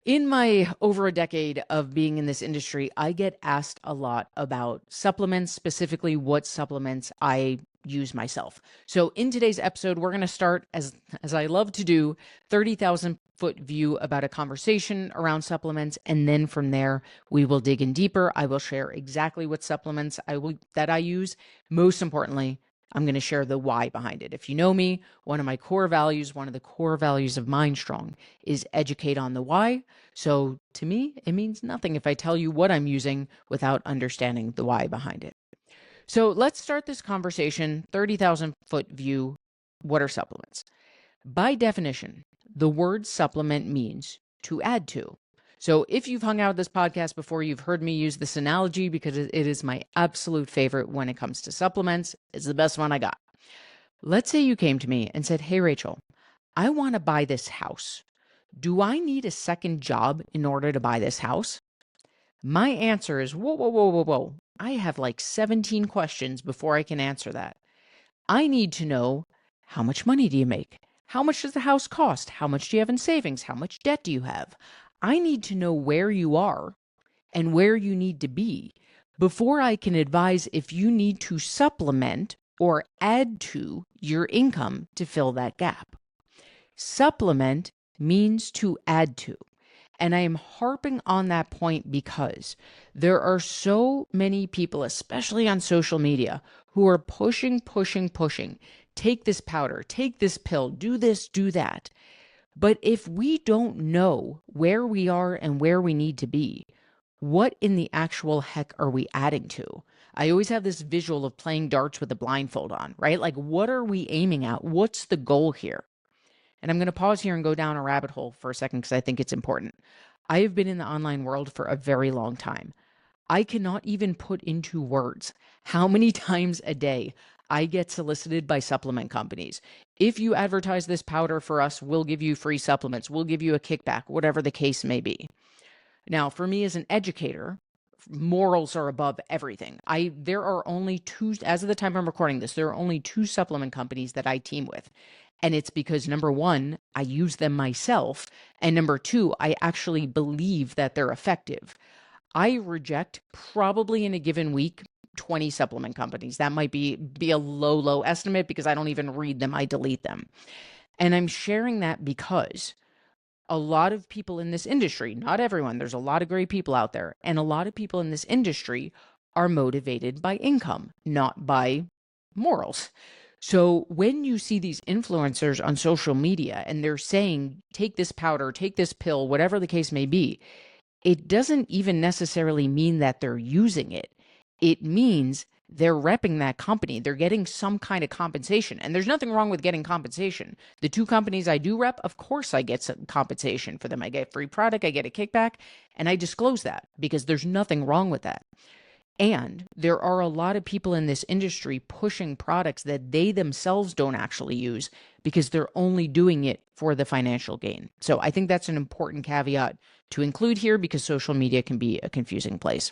In my over a decade of being in this industry, I get asked a lot about supplements, specifically what supplements I use myself. So in today's episode, we're going to start as I love to do, 30,000-foot view about a conversation around supplements, and then from there we will dig in deeper. I will share exactly what supplements that I use. Most importantly, I'm going to share the why behind it. If you know me, one of the core values of MindStrong is educate on the why. So to me, it means nothing if I tell you what I'm using without understanding the why behind it. So let's start this conversation 30,000-foot view. What are supplements? By definition, the word supplement means to add to. So if you've hung out this podcast before, you've heard me use this analogy because it is my absolute favorite when it comes to supplements. It's the best one I got. Let's say you came to me and said, "Hey, Rachel, I want to buy this house. Do I need a second job in order to buy this house?" My answer is, whoa, whoa, whoa, whoa, whoa. I have like 17 questions before I can answer that. I need to know, how much money do you make? How much does the house cost? How much do you have in savings? How much debt do you have? I need to know where you are and where you need to be before I can advise if you need to supplement or add to your income to fill that gap. Supplement means to add to. And I am harping on that point because there are so many people, especially on social media, who are pushing, pushing, pushing. Take this powder, take this pill, do this, do that. But if we don't know where we are and where we need to be, what in the actual heck are we adding to? I always have this visual of playing darts with a blindfold on, right? Like, what are we aiming at? What's the goal here? And I'm going to pause here and go down a rabbit hole for a second because I think it's important. I have been in the online world for a very long time. I cannot even put into words how many times a day I get solicited by supplement companies. If you advertise this powder for us, we'll give you free supplements, we'll give you a kickback, whatever the case may be. Now, for me as an educator, morals are above everything. There are only two, as of the time I'm recording this, there are only two supplement companies that I team with. And it's because number one, I use them myself. And number two, I actually believe that they're effective. I reject probably in a given week 20 supplement companies. That might be a low estimate because I don't even read them. I delete them. And I'm sharing that because a lot of people in this industry, not everyone, there's a lot of great people out there, and a lot of people in this industry are motivated by income, not by morals. So when you see these influencers on social media and they're saying, take this powder, take this pill, whatever the case may be, it doesn't even necessarily mean that they're using it. It means they're repping that company. They're getting some kind of compensation. And there's nothing wrong with getting compensation. The two companies I do rep, of course, I get some compensation for them. I get free product, I get a kickback, and I disclose that because there's nothing wrong with that. And there are a lot of people in this industry pushing products that they themselves don't actually use because they're only doing it for the financial gain. So I think that's an important caveat to include here because social media can be a confusing place.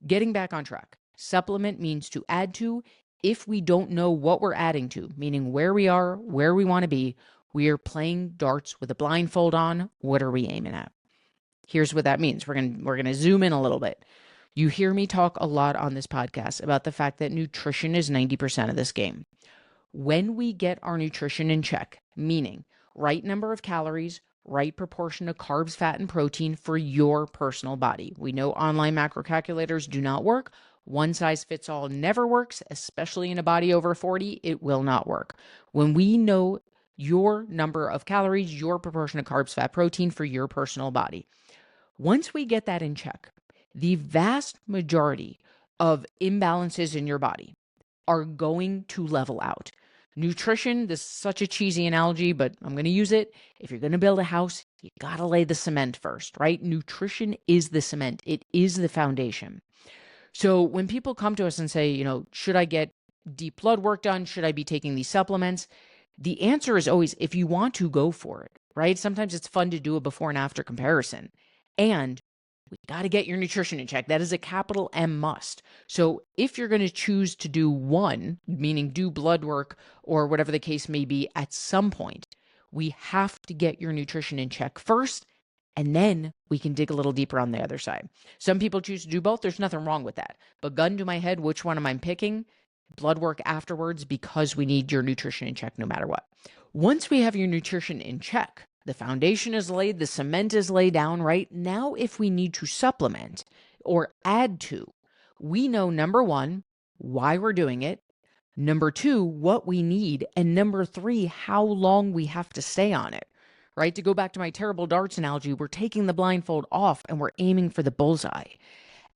Getting back on track, supplement means to add to. If we don't know what we're adding to, meaning where we are, where we want to be, we are playing darts with a blindfold on. What are we aiming at? Here's what that means. We're going to zoom in a little bit. You hear me talk a lot on this podcast about the fact that nutrition is 90% of this game. When we get our nutrition in check, meaning right number of calories, right proportion of carbs, fat, and protein for your personal body. We know online macro calculators do not work. One size fits all never works, especially in a body over 40. It will not work. When we know your number of calories, your proportion of carbs, fat, protein for your personal body, once we get that in check, the vast majority of imbalances in your body are going to level out. Nutrition, this is such a cheesy analogy, but I'm going to use it. If you're going to build a house, you got to lay the cement first, right? Nutrition is the cement. It is the foundation. So when people come to us and say, should I get deep blood work done? Should I be taking these supplements? The answer is always, if you want to, go for it, right? Sometimes it's fun to do a before and after comparison. And we got to get your nutrition in check. That is a capital M must. So if you're going to choose to do one, meaning do blood work or whatever the case may be at some point, we have to get your nutrition in check first And then we can dig a little deeper on the other side. Some people choose to do both. There's nothing wrong with that. But gun to my head, which one am I picking? Blood work afterwards, because we need your nutrition in check no matter what. Once we have your nutrition in check, the foundation is laid, the cement is laid down, right? Now, if we need to supplement or add to, we know number one, why we're doing it. Number two, what we need. And number three, how long we have to stay on it, right? To go back to my terrible darts analogy, we're taking the blindfold off and we're aiming for the bullseye.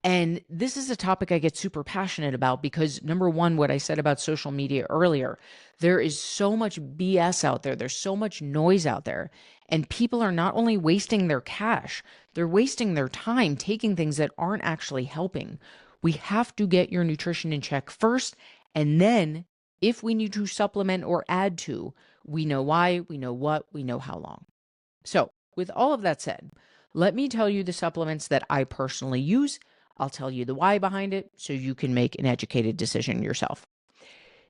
And this is a topic I get super passionate about because, number one, what I said about social media earlier, there is so much BS out there. There's so much noise out there. And people are not only wasting their cash, they're wasting their time taking things that aren't actually helping. We have to get your nutrition in check first. And then if we need to supplement or add to, we know why, we know what, we know how long. So with all of that said, let me tell you the supplements that I personally use. I'll tell you the why behind it so you can make an educated decision yourself.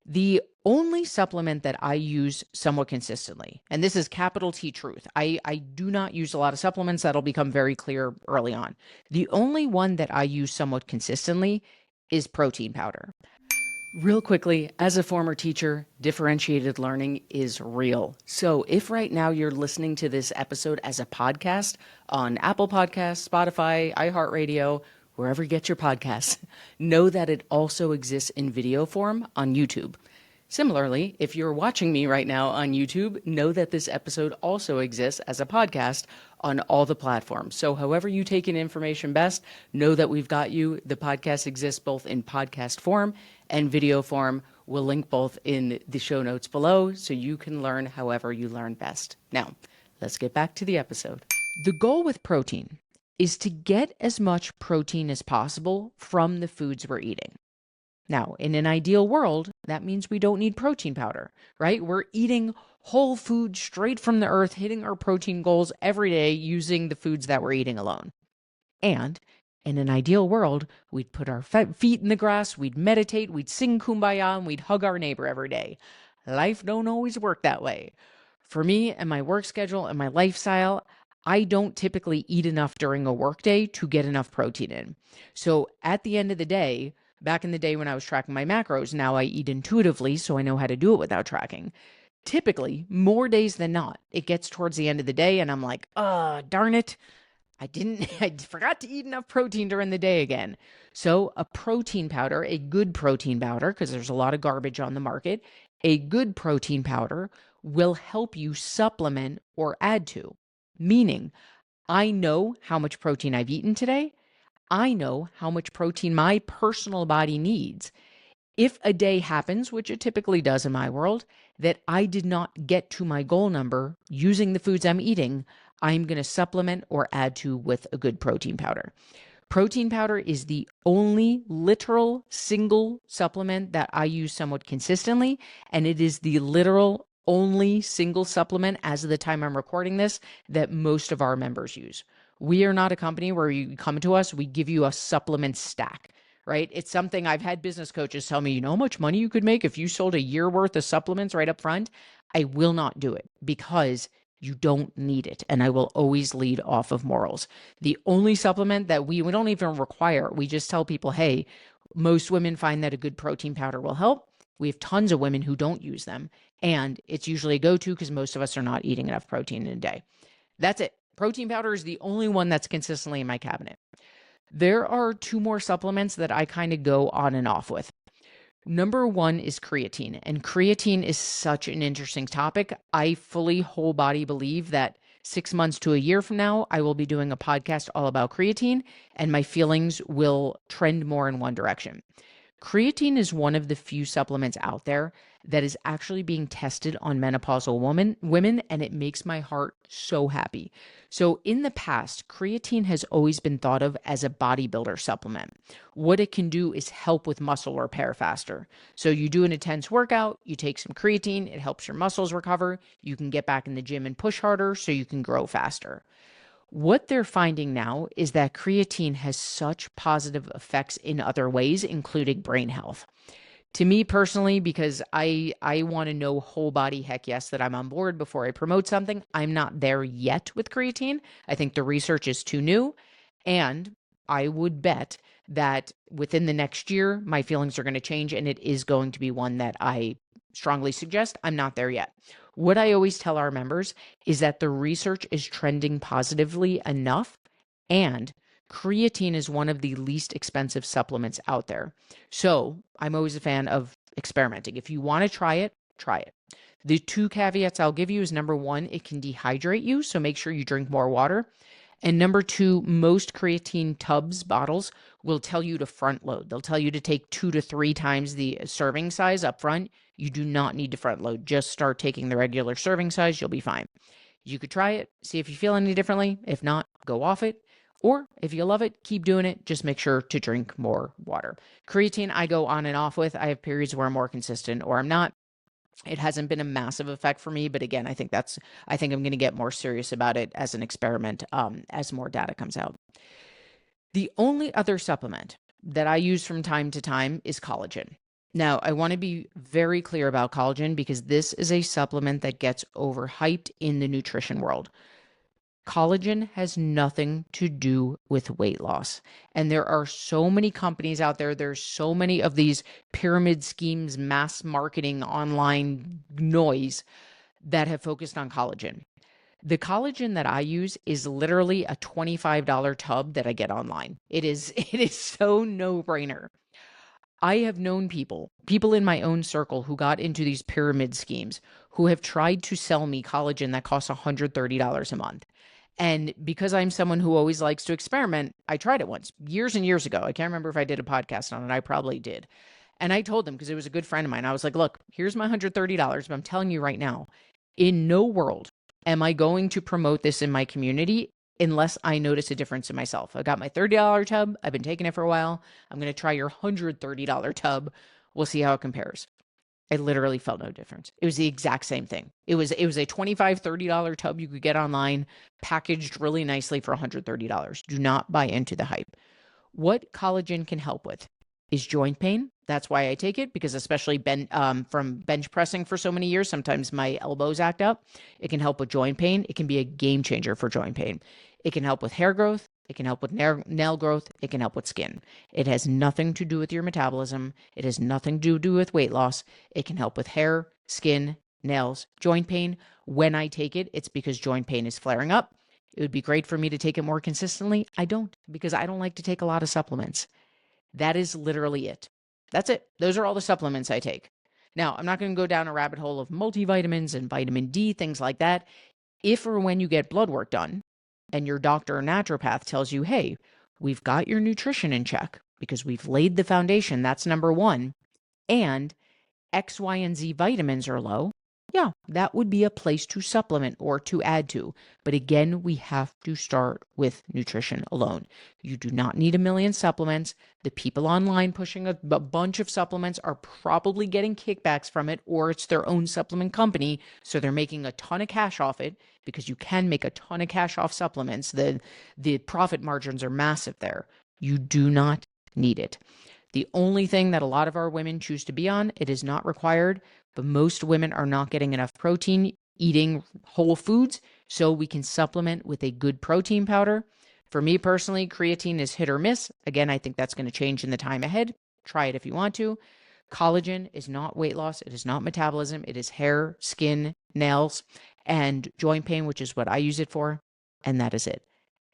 The only supplement that I use somewhat consistently, and this is capital T truth, I do not use a lot of supplements. That'll become very clear early on. The only one that I use somewhat consistently is protein powder. Real quickly, as a former teacher, differentiated learning is real. So if right now you're listening to this episode as a podcast on Apple Podcasts, Spotify, iHeartRadio, wherever you get your podcasts, know that it also exists in video form on YouTube. Similarly, if you're watching me right now on YouTube, know that this episode also exists as a podcast on all the platforms. So however you take in information best, know that we've got you. The podcast exists both in podcast form and video form. We'll link both in the show notes below so you can learn however you learn best. Now, let's get back to the episode. The goal with protein is to get as much protein as possible from the foods we're eating. Now, in an ideal world, that means we don't need protein powder, right? We're eating whole food straight from the earth, hitting our protein goals every day using the foods that we're eating alone. And in an ideal world, we'd put our feet in the grass, we'd meditate, we'd sing Kumbaya, and we'd hug our neighbor every day. Life don't always work that way. For me and my work schedule and my lifestyle, I don't typically eat enough during a workday to get enough protein in. So at the end of the day, back in the day when I was tracking my macros, now I eat intuitively, so I know how to do it without tracking. Typically, more days than not, it gets towards the end of the day and I'm like, darn it. I forgot to eat enough protein during the day again. So a protein powder, a good protein powder, because there's a lot of garbage on the market, a good protein powder will help you supplement or add to. Meaning, I know how much protein I've eaten today. I know how much protein my personal body needs. If a day happens, which it typically does in my world, that I did not get to my goal number using the foods I'm eating, I'm going to supplement or add to with a good protein powder. Protein powder is the only literal single supplement that I use somewhat consistently, and it is the literal only single supplement as of the time I'm recording this that most of our members use. We are not a company where you come to us, we give you a supplement stack, right? It's something I've had business coaches tell me, you know how much money you could make if you sold a year worth of supplements right up front? I will not do it because you don't need it. And I will always lead off of morals. The only supplement that we don't even require, we just tell people, hey, most women find that a good protein powder will help. We have tons of women who don't use them. And it's usually a go-to because most of us are not eating enough protein in a day. That's it. Protein powder is the only one that's consistently in my cabinet. There are two more supplements that I kind of go on and off with. Number one is creatine, and creatine is such an interesting topic. I fully whole body believe that 6 months to a year from now, I will be doing a podcast all about creatine, and my feelings will trend more in one direction. Creatine is one of the few supplements out there that is actually being tested on menopausal women, and it makes my heart so happy. So in the past, creatine has always been thought of as a bodybuilder supplement. What it can do is help with muscle repair faster. So you do an intense workout, you take some creatine, it helps your muscles recover, you can get back in the gym and push harder so you can grow faster. What they're finding now is that creatine has such positive effects in other ways, including brain health. To me personally, because I want to know whole body heck yes that I'm on board before I promote something. I'm not there yet with creatine. I think the research is too new, and I would bet that within the next year my feelings are going to change and it is going to be one that I strongly suggest. I'm not there yet. What I always tell our members is that the research is trending positively enough, and creatine is one of the least expensive supplements out there. So I'm always a fan of experimenting. If you want to try it, try it. The two caveats I'll give you is number one, it can dehydrate you. So make sure you drink more water. And number two, most creatine tubs, bottles, will tell you to front load. They'll tell you to take 2 to 3 times the serving size up front. You do not need to front load. Just start taking the regular serving size. You'll be fine. You could try it, see if you feel any differently. If not, go off it. Or if you love it, keep doing it. Just make sure to drink more water. Creatine, I go on and off with. I have periods where I'm more consistent or I'm not. It hasn't been a massive effect for me, but again, I think I'm going to get more serious about it as an experiment as more data comes out. The only other supplement that I use from time to time is collagen. Now, I want to be very clear about collagen because this is a supplement that gets overhyped in the nutrition world. Collagen has nothing to do with weight loss. And there are so many companies out there. There's so many of these pyramid schemes, mass marketing, online noise that have focused on collagen. The collagen that I use is literally a $25 tub that I get online. It is so no-brainer. I have known people in my own circle who got into these pyramid schemes who have tried to sell me collagen that costs $130 a month. And because I'm someone who always likes to experiment, I tried it once years and years ago. I can't remember if I did a podcast on it. I probably did. And I told them, because it was a good friend of mine, I was like, look, here's my $130, but I'm telling you right now, in no world am I going to promote this in my community unless I notice a difference in myself. I got my $30 tub. I've been taking it for a while. I'm going to try your $130 tub. We'll see how it compares. I literally felt no difference. It was the exact same thing. It was a $25, $30 tub you could get online, packaged really nicely for $130. Do not buy into the hype. What collagen can help with is joint pain. That's why I take it, because especially from bench pressing for so many years, sometimes my elbows act up. It can help with joint pain. It can be a game changer for joint pain. It can help with hair growth. It can help with nail growth. It can help with skin. It has nothing to do with your metabolism. It has nothing to do with weight loss. It can help with hair, skin, nails, joint pain. When I take it, it's because joint pain is flaring up. It would be great for me to take it more consistently. I don't, because I don't like to take a lot of supplements. That is literally it. That's it. Those are all the supplements I take. Now, I'm not going to go down a rabbit hole of multivitamins and vitamin D, things like that. If or when you get blood work done and your doctor or naturopath tells you, hey, we've got your nutrition in check because we've laid the foundation, that's number one, and X, Y, and Z vitamins are low, yeah, that would be a place to supplement or to add to. But again, we have to start with nutrition alone. You do not need a million supplements. The people online pushing a bunch of supplements are probably getting kickbacks from it, or it's their own supplement company. So they're making a ton of cash off it, because you can make a ton of cash off supplements. The profit margins are massive there. You do not need it. The only thing that a lot of our women choose to be on, it is not required, but most women are not getting enough protein eating whole foods, so we can supplement with a good protein powder. For me personally, creatine is hit or miss. Again, I think that's going to change in the time ahead. Try it if you want to. Collagen is not weight loss. It is not metabolism. It is hair, skin, nails, and joint pain, which is what I use it for. And that is it.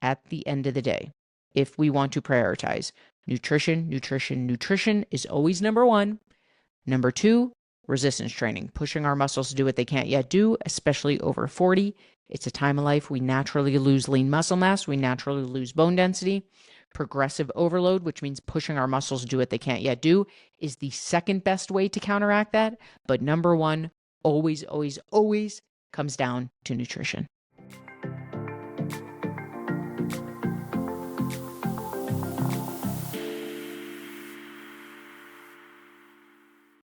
At the end of the day, if we want to prioritize, nutrition is always number one. Number two, resistance training, pushing our muscles to do what they can't yet do, especially over 40. It's a time of life we naturally lose lean muscle mass. We naturally lose bone density. Progressive overload, which means pushing our muscles to do what they can't yet do, is the second best way to counteract that. But number one, always, always, always comes down to nutrition.